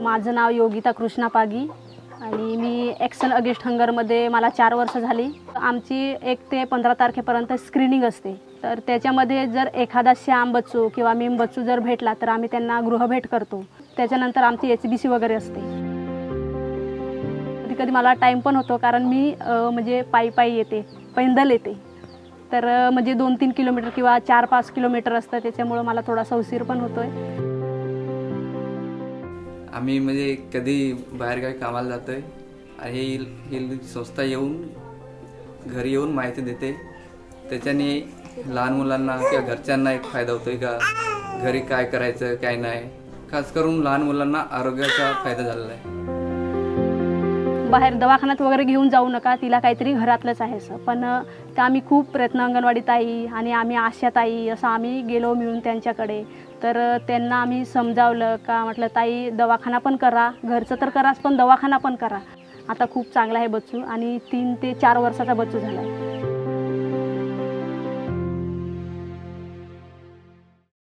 माझं नाव योगिता कृष्णा पागी आणि मी ॲक्सन अगेन्स्ट हंगरमध्ये मला 4 वर्ष झाली. आमची 1 ते 15 तारखेपर्यंत स्क्रीनिंग असते. तर त्याच्यामध्ये जर एखादा श्याम बच्चू किंवा मीम बच्चू जर भेटला तर आम्ही त्यांना गृहभेट करतो. त्याच्यानंतर आमची HBC वगैरे असते. कधी मला टाईम पण होतो कारण मी म्हणजे पायी येते, पैदल येते. तर म्हणजे 2-3 किलोमीटर किंवा 4-5 किलोमीटर असतं, त्याच्यामुळं मला थोडासा उशीर पण होतोय. आम्ही म्हणजे कधी बाहेरगावी कामाला जातोय आणि ही संस्था येऊन घरी येऊन माहिती देते. त्याच्याने लहान मुलांना किंवा घरच्यांना एक फायदा होतोय का घरी काय करायचं काय नाही. खास करून लहान मुलांना आरोग्याचा फायदा झालेला आहे. बाहेर दवाखान्यात वगैरे घेऊन जाऊ नका, तिला काहीतरी घरातलंच आहे असं. पण तर आम्ही खूप प्रयत्न, अंगणवाडी ताई आणि आम्ही आशाताई असं आम्ही गेलो मिळून त्यांच्याकडे. तर त्यांना आम्ही समजावलं का म्हटलं ताई दवाखाना पण करा, घरचं तर कराच पण दवाखाना पण करा. आता खूप चांगला आहे बच्चू आणि 3 ते 4 वर्षाचा बच्चू झाला आहे.